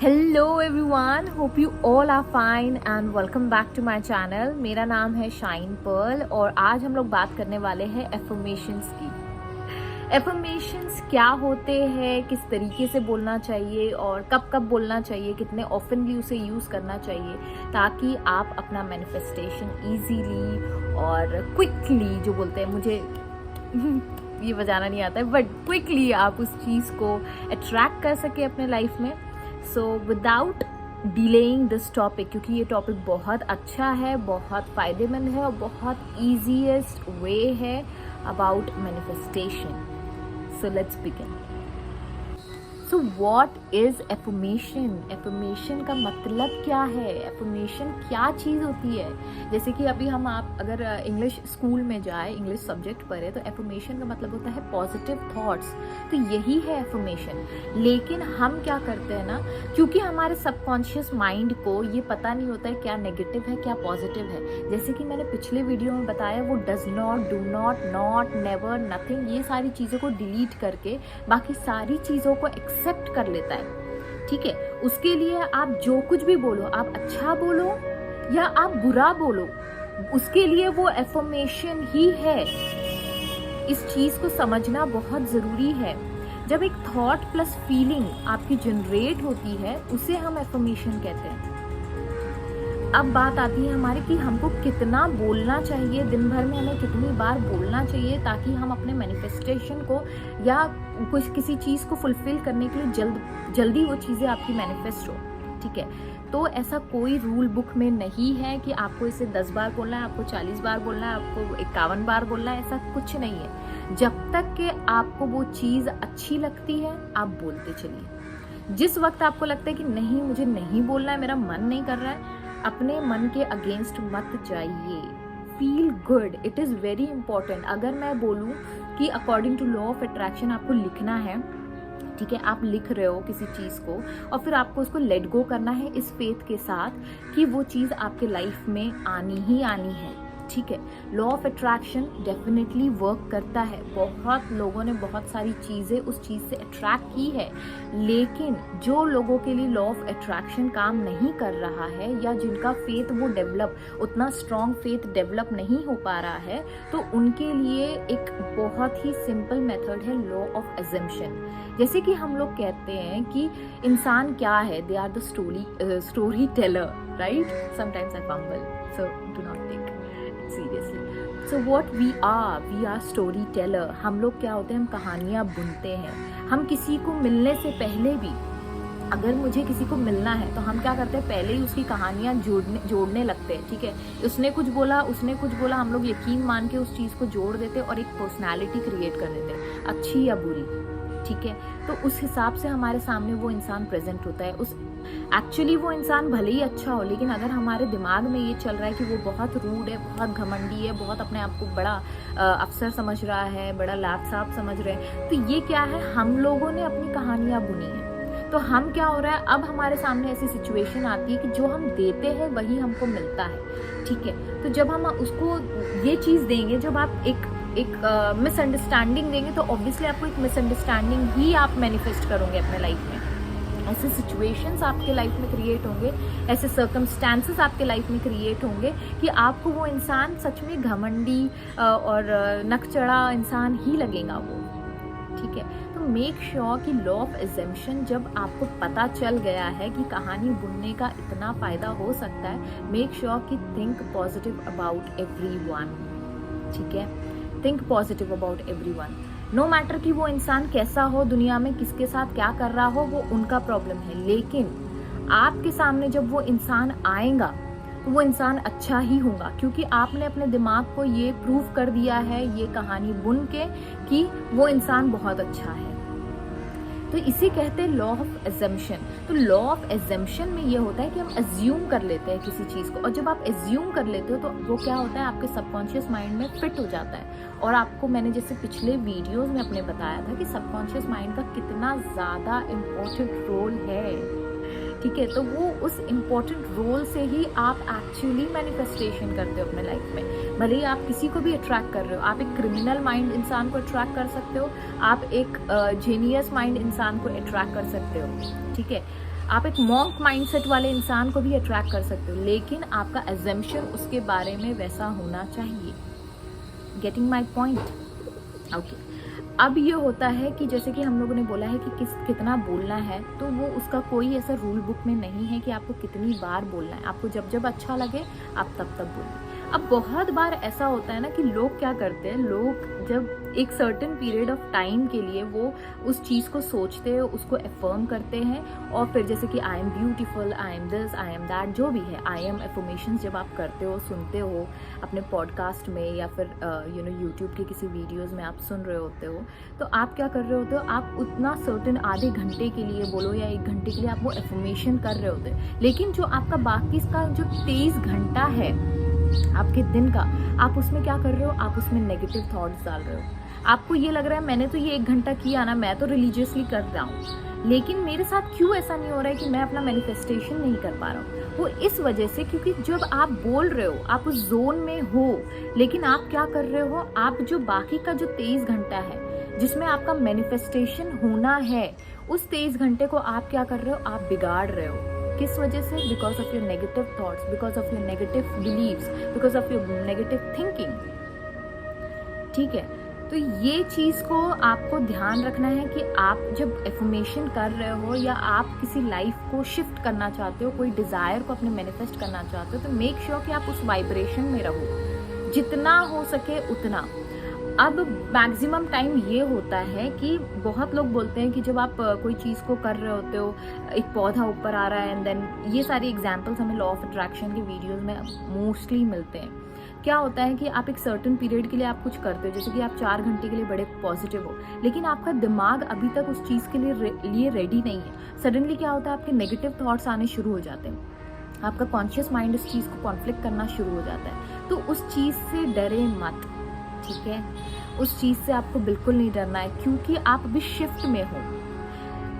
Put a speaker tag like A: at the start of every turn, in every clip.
A: Hello everyone, hope you all are fine and welcome back to my channel. मेरा नाम है shine Perl और आज हम लोग बात करने वाले हैं एफर्मेशंस की। एफर्मेशंस क्या होते हैं, किस तरीके से बोलना चाहिए और कब कब बोलना चाहिए, कितने ऑफनली उसे यूज़ करना चाहिए ताकि आप अपना मैनिफेस्टेशन ईजीली और क्विकली, जो बोलते हैं, मुझे ये बजाना नहीं आता है बट क्विकली आप उस चीज़ को अट्रैक्ट कर सके अपने लाइफ में। So without delaying this topic, क्योंकि ये टॉपिक बहुत अच्छा है, बहुत फ़ायदेमंद है और बहुत ईजीएस्ट वे है about manifestation. So let's begin. So what is affirmation? Affirmation का मतलब क्या है? एफर्मेशन क्या चीज़ होती है? जैसे कि अभी आप अगर इंग्लिश स्कूल में जाए, इंग्लिश सब्जेक्ट पढ़े, तो एफर्मेशन का मतलब होता है पॉजिटिव थॉट्स। तो यही है एफर्मेशन। लेकिन हम क्या करते हैं ना, क्योंकि हमारे सबकॉन्शियस माइंड को ये पता नहीं होता है क्या नेगेटिव है क्या पॉजिटिव है। जैसे कि मैंने पिछले वीडियो में बताया, वो does not, do not, not, never, nothing, ये सारी चीज़ों को डिलीट करके बाकी सारी चीज़ों को एक्सेप्ट कर लेता है। ठीक है, उसके लिए आप जो कुछ भी बोलो, आप अच्छा बोलो या आप बुरा बोलो, उसके लिए वो एफर्मेशन ही है। इस चीज को समझना बहुत जरूरी है। जब एक थॉट प्लस फीलिंग आपकी जनरेट होती है, उसे हम एफर्मेशन कहते हैं। अब बात आती है हमारे कि हमको कितना बोलना चाहिए, दिन भर में हमें कितनी बार बोलना चाहिए ताकि हम अपने मैनिफेस्टेशन को या कुछ किसी चीज़ को फुलफिल करने के लिए जल्दी वो चीज़ें आपकी मैनिफेस्ट हो। ठीक है, तो ऐसा कोई रूल बुक में नहीं है कि आपको इसे 10 बार बोलना है, आपको 40 बार बोलना है, आपको 51 बार बोलना है, ऐसा कुछ नहीं है। जब तक कि आपको वो चीज़ अच्छी लगती है, आप बोलते चलिए। जिस वक्त आपको लगता है कि नहीं, मुझे नहीं बोलना है, मेरा मन नहीं कर रहा है, अपने मन के अगेंस्ट मत जाइए। Feel good, it is very important. अगर मैं बोलूँ कि according to law of attraction आपको लिखना है, ठीक है, आप लिख रहे हो किसी चीज़ को और फिर आपको उसको लेट गो करना है इस फेथ के साथ कि वो चीज़ आपके लाइफ में आनी ही आनी है। ठीक है, law of attraction definitely work करता है। बहुत लोगों ने बहुत सारी चीज़ें उस चीज़ से अट्रैक्ट की है, लेकिन जो लोगों के लिए लॉ ऑफ अट्रैक्शन काम नहीं कर रहा है या जिनका फेथ वो डेवलप, उतना स्ट्रॉन्ग फेथ डेवलप नहीं हो पा रहा है, तो उनके लिए एक बहुत ही सिंपल मेथड है लॉ ऑफ अजम्पशन। जैसे कि हम लोग कहते हैं कि इंसान क्या है, they are the story teller, right? Sometimes I fumble, so do not take seriously. So what we are story teller. हम लोग क्या होते हैं, हम कहानियाँ बुनते हैं। हम किसी को मिलने से पहले भी, अगर मुझे किसी को मिलना है तो हम क्या करते हैं, पहले ही उसकी कहानियाँ जोड़ने लगते हैं। ठीक है, उसने कुछ बोला, हम लोग यकीन मान के उस चीज़ को जोड़ देते और एक पर्सनैलिटी क्रिएट कर देते हैं, अच्छी या बुरी। ठीक है, तो उस हिसाब से हमारे सामने वो इंसान प्रेजेंट होता है। एक्चुअली वो इंसान भले ही अच्छा हो, लेकिन अगर हमारे दिमाग में ये चल रहा है कि वो बहुत रूड है, बहुत घमंडी है, बहुत अपने आप को बड़ा अफसर समझ रहा है, बड़ा लाट साहब समझ रहे हैं, तो ये क्या है, हम लोगों ने अपनी कहानियाँ बुनी है। तो हम क्या हो रहा है, अब हमारे सामने ऐसी सिचुएशन आती है कि जो हम देते हैं वही हमको मिलता है। ठीक है, तो जब हम उसको ये चीज़ देंगे, जब आप एक मिसअंडरस्टैंडिंग देंगे, तो ऑब्वियसली आपको एक मिसअंडरस्टैंडिंग ही आप मैनिफेस्ट करोगे अपने लाइफ में। ऐसे सिचुएशंस आपके लाइफ में क्रिएट होंगे, ऐसे सर्कमस्टांसेस आपके लाइफ में क्रिएट होंगे कि आपको वो इंसान सच में घमंडी और नकचड़ा इंसान ही लगेगा वो। ठीक है, तो मेक श्योर कि लॉ ऑफ अजम्पशन जब आपको पता चल गया है कि कहानी बुनने का इतना फ़ायदा हो सकता है, मेक श्योर कि थिंक पॉजिटिव अबाउट एवरीवन। ठीक है, think positive about everyone. No matter कि वो इंसान कैसा हो, दुनिया में किसके साथ क्या कर रहा हो, वो उनका प्रॉब्लम है, लेकिन आपके सामने जब वो इंसान आएगा तो वो इंसान अच्छा ही होगा, क्योंकि आपने अपने दिमाग को ये प्रूव कर दिया है ये कहानी बुन के कि वो इंसान बहुत अच्छा है। तो इसे कहते हैं लॉ ऑफ अजम्पशन। तो लॉ ऑफ अजम्पशन में ये होता है कि हम अज्यूम कर लेते हैं किसी चीज़ को, और जब आप अज्यूम कर लेते हो तो वो क्या होता है, आपके सबकॉन्शियस माइंड में फिट हो जाता है। और आपको मैंने जैसे पिछले वीडियोस में अपने बताया था कि सबकॉन्शियस माइंड का कितना ज़्यादा इम्पोर्टेंट रोल है। ठीक है, तो वो उस इम्पोर्टेंट रोल से ही आप एक्चुअली मैनिफेस्टेशन करते हो अपने लाइफ में। भले ही आप किसी को भी अट्रैक्ट कर रहे हो, आप एक क्रिमिनल माइंड इंसान को अट्रैक्ट कर सकते हो, आप एक जीनियस माइंड इंसान को अट्रैक्ट कर सकते हो। ठीक है, आप एक मॉन्क माइंडसेट वाले इंसान को भी अट्रैक्ट कर सकते हो, लेकिन आपका एजम्पशन उसके बारे में वैसा होना चाहिए। Getting my point? ओके। अब ये होता है कि जैसे कि हम लोगों ने बोला है कि कितना बोलना है, तो वो उसका कोई ऐसा रूल बुक में नहीं है कि आपको कितनी बार बोलना है। आपको जब जब अच्छा लगे आप तब तब बोलिए। अब बहुत बार ऐसा होता है ना कि लोग क्या करते हैं, लोग जब एक सर्टेन पीरियड ऑफ टाइम के लिए वो उस चीज़ को सोचते हैं, उसको अफर्म करते हैं, और फिर जैसे कि आई am beautiful, I am this, I am that, जो भी है आई एम एफर्मेशंस जब आप करते हो, सुनते हो अपने पॉडकास्ट में या फिर यूट्यूब के किसी वीडियोज़ में आप सुन रहे होते हो, तो आप क्या कर रहे होते हो, आप उतना सर्टेन आधे घंटे के लिए बोलो या 1 घंटे के लिए आप वो एफर्मेशन कर रहे होते हैं, लेकिन जो आपका बाकी का जो 23 घंटा है आपके दिन का, आप उसमें क्या कर रहे हो, आप उसमें नेगेटिव थॉट्स डाल रहे हो। आपको ये लग रहा है मैंने तो ये 1 घंटा किया ना, मैं तो रिलीजियसली कर रहा हूँ, लेकिन मेरे साथ क्यों ऐसा नहीं हो रहा है कि मैं अपना मैनिफेस्टेशन नहीं कर पा रहा हूँ? वो इस वजह से क्योंकि जब आप बोल रहे हो आप उस जोन में हो, लेकिन आप क्या कर रहे हो, आप जो बाकी का जो 23 घंटा है जिसमें आपका मैनिफेस्टेशन होना है, उस 23 घंटे को आप क्या कर रहे हो, आप बिगाड़ रहे हो। किस वजह से? Because of your negative thoughts, because of your negative beliefs, because of your negative thinking. ठीक है, तो ये चीज़ को आपको ध्यान रखना है कि आप जब एफर्मेशन कर रहे हो या आप किसी लाइफ को शिफ्ट करना चाहते हो, कोई डिज़ायर को अपने मैनिफेस्ट करना चाहते हो, तो मेक श्योर कि आप उस वाइब्रेशन में रहो जितना हो सके उतना। अब मैक्सिमम टाइम ये होता है कि बहुत लोग बोलते हैं कि जब आप कोई चीज़ को कर रहे होते हो, एक पौधा ऊपर आ रहा है, एंड देन ये सारी एग्जांपल्स हमें लॉ ऑफ अट्रैक्शन के वीडियोस में मोस्टली मिलते हैं। क्या होता है कि आप एक सर्टेन पीरियड के लिए आप कुछ करते हो, जैसे कि आप 4 घंटे के लिए बड़े पॉजिटिव हो, लेकिन आपका दिमाग अभी तक उस चीज़ के लिए रेडी नहीं है। सडनली क्या होता है, आपके नेगेटिव थॉट्स आने शुरू हो जाते हैं, आपका कॉन्शियस माइंड उस चीज़ को कॉन्फ्लिक्ट करना शुरू हो जाता है। तो उस चीज़ से डरे मत, ठीक है? उस चीज़ से आपको बिल्कुल नहीं डरना है, क्योंकि आप अभी शिफ्ट में हो।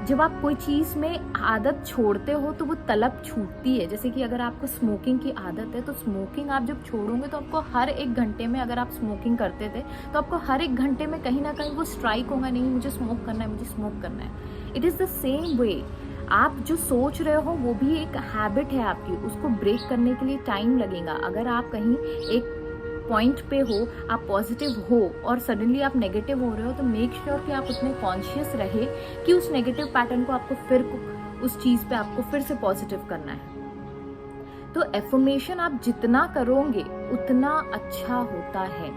A: जब आप कोई चीज़ में आदत छोड़ते हो तो वो तलब छूटती है। जैसे कि अगर आपको स्मोकिंग की आदत है, तो स्मोकिंग आप जब छोड़ोगे तो आपको हर 1 घंटे में, अगर आप स्मोकिंग करते थे तो आपको हर 1 घंटे में कहीं ना कहीं वो स्ट्राइक होगा, नहीं मुझे स्मोक करना है, मुझे स्मोक करना है। It is the same way, आप जो सोच रहे हो वो भी एक हैबिट है आपकी, उसको ब्रेक करने के लिए टाइम लगेगा। अगर आप कहीं एक पॉइंट पे हो, आप पॉजिटिव हो और सडनली आप नेगेटिव हो रहे हो, तो मेक श्योर कि आप उतने कॉन्शियस रहे कि उस नेगेटिव पैटर्न को आपको फिर उस चीज़ पे आपको फिर से पॉजिटिव करना है। तो एफर्मेशन आप जितना करोगे उतना अच्छा होता है।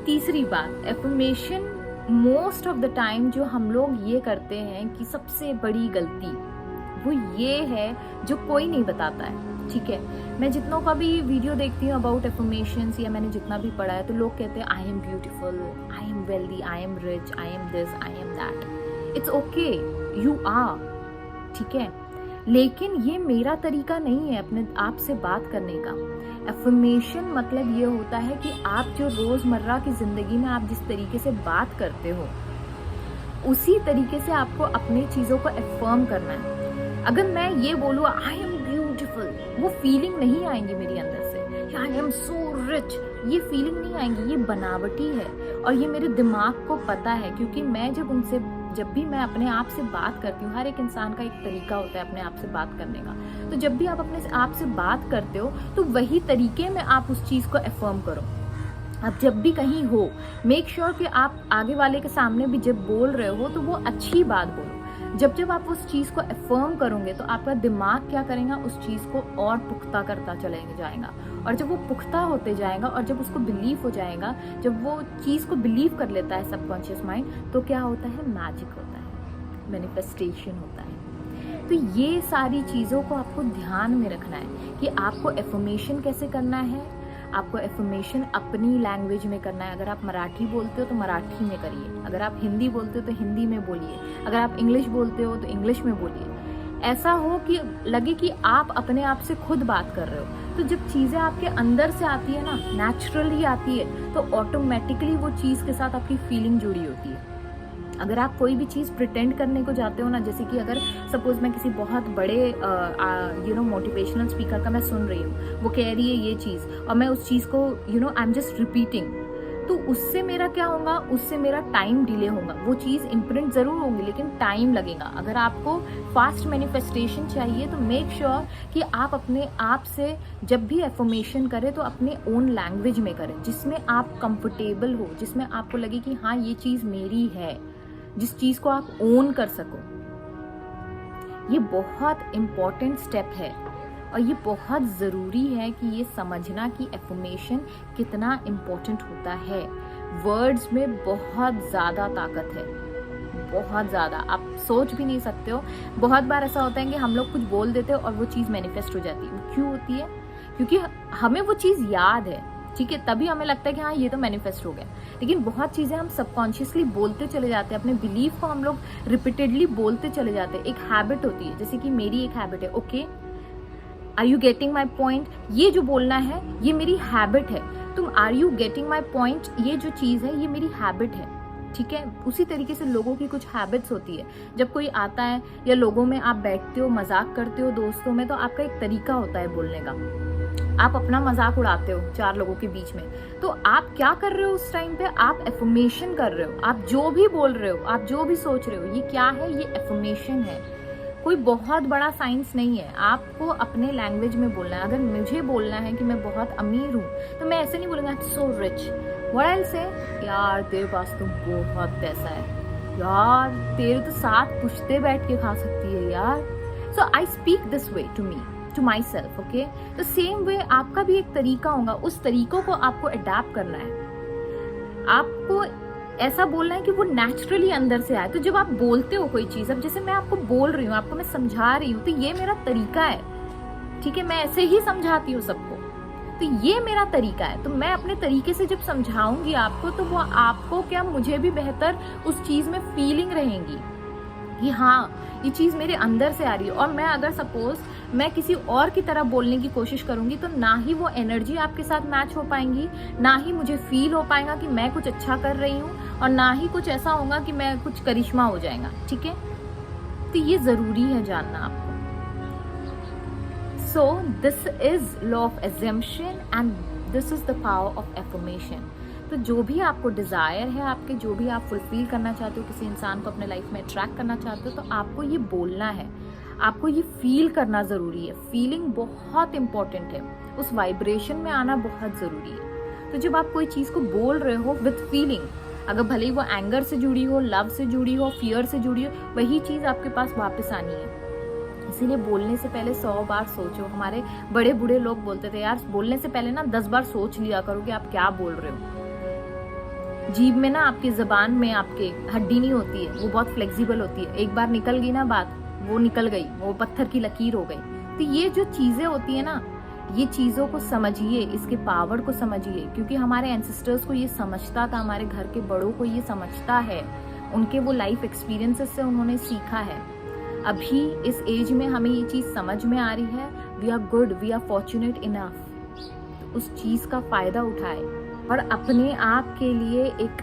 A: तीसरी बात, affirmation most of the time जो हम लोग ये करते हैं कि सबसे बड़ी गलती वो ये है जो कोई नहीं बताता है। ठीक है, मैं जितनों का भी वीडियो देखती हूँ अबाउट एफर्मेशंस या मैंने जितना भी पढ़ा है, तो लोग कहते हैं I am beautiful, I am wealthy, I am rich, I am this, I am that. It's okay, you are, ठीक है, लेकिन ये मेरा तरीका नहीं है अपने आप से बात करने का। एफर्मेशन मतलब ये होता है कि आप जो रोज़मर्रा की ज़िंदगी में आप जिस तरीके से बात करते हो, उसी तरीके से आपको अपनी चीज़ों को एफर्म करना है। अगर मैं ये बोलूँ आई एम ब्यूटीफुल, वो फीलिंग नहीं आएंगी मेरी अंदर से, आई एम सो रिच, ये फीलिंग नहीं आएंगी, ये बनावटी है और ये मेरे दिमाग को पता है। क्योंकि मैं जब भी मैं अपने आप से बात करती हूँ, हर एक इंसान का एक तरीका होता है अपने आप से बात करने का, तो जब भी आप अपने आप से बात करते हो तो वही तरीके में आप उस चीज़ को एफर्म करो। अब जब भी कहीं हो, मेक श्योर कि आप आगे वाले के सामने भी जब बोल रहे हो तो वो अच्छी बात बोलो। जब आप उस चीज़ को एफर्म करोगे तो आपका दिमाग क्या करेगा, उस चीज़ को और पुख्ता करता चलेगा जाएगा, और जब वो पुख्ता होते जाएगा और जब उसको बिलीव हो जाएगा, जब वो चीज़ को बिलीव कर लेता है सबकॉन्शियस माइंड, तो क्या होता है, मैजिक होता है, मैनिफेस्टेशन होता है। तो ये सारी चीज़ों को आपको ध्यान में रखना है कि आपको एफर्मेशन कैसे करना है। आपको एफर्मेशन अपनी लैंग्वेज में करना है। अगर आप मराठी बोलते हो तो मराठी में करिए, अगर आप हिंदी बोलते हो तो हिंदी में बोलिए, अगर आप इंग्लिश बोलते हो तो इंग्लिश में बोलिए। ऐसा हो कि लगे कि आप अपने आप से खुद बात कर रहे हो। तो जब चीज़ें आपके अंदर से आती है ना, नेचुरली आती है, तो ऑटोमेटिकली वो चीज़ के साथ आपकी फीलिंग जुड़ी होती है। अगर आप कोई भी चीज़ प्रिटेंड करने को जाते हो ना, जैसे कि अगर सपोज मैं किसी बहुत बड़े मोटिवेशनल स्पीकर का मैं सुन रही हूँ, वो कह रही है ये चीज़ और मैं उस चीज़ को आई एम जस्ट रिपीटिंग, तो उससे मेरा क्या होगा, उससे मेरा टाइम डिले होगा। वो चीज़ इम्प्रिंट ज़रूर होगी लेकिन टाइम लगेगा। अगर आपको फास्ट मैनिफेस्टेशन चाहिए तो मेक श्योर कि आप अपने आप से जब भी एफर्मेशन करें तो अपने ओन लैंग्वेज में करें, जिसमें आप कंफर्टेबल हो, जिसमें आपको लगे कि हाँ ये चीज़ मेरी है, जिस चीज़ को आप ओन कर सको। ये बहुत इम्पॉर्टेंट स्टेप है और ये बहुत ज़रूरी है कि ये समझना कि एफर्मेशन कितना इम्पोर्टेंट होता है। वर्ड्स में बहुत ज़्यादा ताकत है, बहुत ज़्यादा, आप सोच भी नहीं सकते हो। बहुत बार ऐसा होता है कि हम लोग कुछ बोल देते हो और वो चीज़ मैनिफेस्ट हो जाती है। वो क्यों होती है? क्योंकि हमें वो चीज़ याद है, ठीक है, तभी हमें लगता है कि हाँ ये तो मैनिफेस्ट हो गया। लेकिन बहुत चीज़ें हम सबकॉन्शियसली बोलते चले जाते हैं, अपने बिलीफ को हम लोग रिपीटेडली बोलते चले जाते हैं। एक हैबिट होती है, जैसे कि मेरी एक हैबिट है, okay, are you getting my point? ये जो बोलना है ये मेरी हैबिट है। तुम are you getting my point, ये जो चीज़ है ये मेरी हैबिट है, ठीक है। उसी तरीके से लोगों की कुछ हैबिट्स होती है। जब कोई आता है या लोगों में आप बैठते हो, मजाक करते हो दोस्तों में, तो आपका एक तरीका होता है बोलने का। आप अपना मजाक उड़ाते हो 4 लोगों के बीच में, तो आप क्या कर रहे हो उस टाइम पे? आप एफर्मेशन कर रहे हो। आप जो भी बोल रहे हो, आप जो भी सोच रहे हो, ये क्या है? ये एफर्मेशन है। कोई बहुत बड़ा साइंस नहीं है, आपको अपने लैंग्वेज में बोलना है। अगर मुझे बोलना है कि मैं बहुत अमीर हूँ तो मैं ऐसे नहीं बोलूँगा so rich, what I will say, यार तेरे पास तो बहुत पैसा है, यार तेरे तो 7 पुश्ते बैठ के खा सकती है यार। So I speak this way to me, to myself, okay. तो सेम वे आपका भी एक तरीका होगा, उस तरीकों को आपको अडेप्ट करना है। आपको ऐसा बोलना है कि वो नेचुरली अंदर से आए। तो जब आप बोलते हो कोई चीज़, अब जैसे मैं आपको बोल रही हूँ, आपको मैं समझा रही हूँ, तो ये मेरा तरीका है, ठीक है। मैं ऐसे ही समझाती हूँ सबको, तो ये मेरा तरीका है। तो मैं अपने तरीके से जब समझाऊंगी आपको, तो वो आपको क्या, मुझे भी बेहतर उस चीज़ में फीलिंग रहेगी कि हाँ ये चीज़ मेरे अंदर से आ रही है। और मैं अगर सपोज मैं किसी और की तरह बोलने की कोशिश करूंगी तो ना ही वो एनर्जी आपके साथ मैच हो पाएंगी, ना ही मुझे फील हो पाएगा कि मैं कुछ अच्छा कर रही हूँ, और ना ही कुछ ऐसा होगा कि मैं कुछ करिश्मा हो जाएगा, ठीक है। तो ये ज़रूरी है जानना आपको। So this is law of assumption and this is the power of affirmation. तो जो भी आपको डिज़ायर है, आपके जो भी आप फुलफिल करना चाहते हो, किसी इंसान को अपने लाइफ में अट्रैक्ट करना चाहते हो, तो आपको ये बोलना है, आपको ये फील करना ज़रूरी है। फीलिंग बहुत इंपॉर्टेंट है, उस वाइब्रेशन में आना बहुत ज़रूरी है। तो जब आप कोई चीज़ को बोल रहे हो विथ फीलिंग, अगर भले ही वो एंगर से जुड़ी हो, लव से जुड़ी हो, फियर से जुड़ी हो, वही चीज़ आपके पास वापस आनी है। इसीलिए बोलने से पहले 100 बार सोचो। हमारे बड़े बूढ़े लोग बोलते थे, यार बोलने से पहले ना 10 बार सोच लिया करो कि आप क्या बोल रहे हो। जीभ में ना, आपकी ज़बान में आपके हड्डी नहीं होती है, वो बहुत फ्लेक्सिबल होती है। एक बार निकल गई ना बात, वो निकल गई, वो पत्थर की लकीर हो गई। तो ये जो चीज़ें होती है ना, ये चीज़ों को समझिए, इसके पावर को समझिए, क्योंकि हमारे एंसेस्टर्स को ये समझता था, हमारे घर के बड़ों को ये समझता है, उनके वो लाइफ एक्सपीरियंसेस से उन्होंने सीखा है। अभी इस एज में हमें ये चीज़ समझ में आ रही है, we are good, we are fortunate enough. उस चीज़ का फ़ायदा उठाए और अपने आप के लिए एक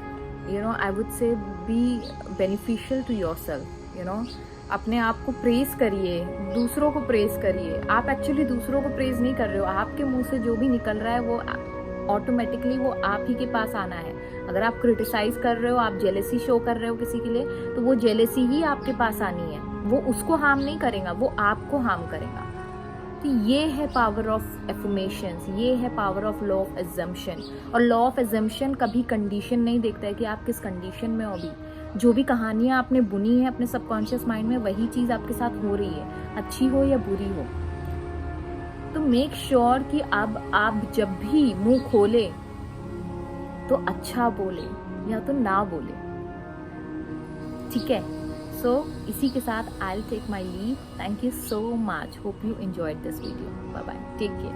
A: I would say be beneficial to yourself, अपने आप को प्रेज करिए, दूसरों को प्रेज करिए। आप एक्चुअली दूसरों को प्रेज नहीं कर रहे हो, आपके मुंह से जो भी निकल रहा है वो ऑटोमेटिकली वो आप ही के पास आना है। अगर आप क्रिटिसाइज कर रहे हो, आप जेलेसी शो कर रहे हो किसी के लिए, तो वो जेलेसी ही आपके पास आनी है। वो उसको हार्म नहीं करेगा, वो आपको हार्म करेगा। तो ये है पावर ऑफ एफर्मेशंस, ये है power of law of assumption. और लॉ ऑफ एजम्पशन कभी कंडीशन नहीं देखता है कि आप किस कंडीशन में हो। अभी जो भी कहानियाँ आपने बुनी है अपने सबकॉन्शियस माइंड में, वही चीज़ आपके साथ हो रही है, अच्छी हो या बुरी हो। तो मेक श्योर कि अब आप जब भी मुंह खोले तो अच्छा बोले या तो ना बोले, ठीक है। सो इसी के साथ I will take my leave. Thank you so much, hope you enjoyed this video. Bye bye, take care.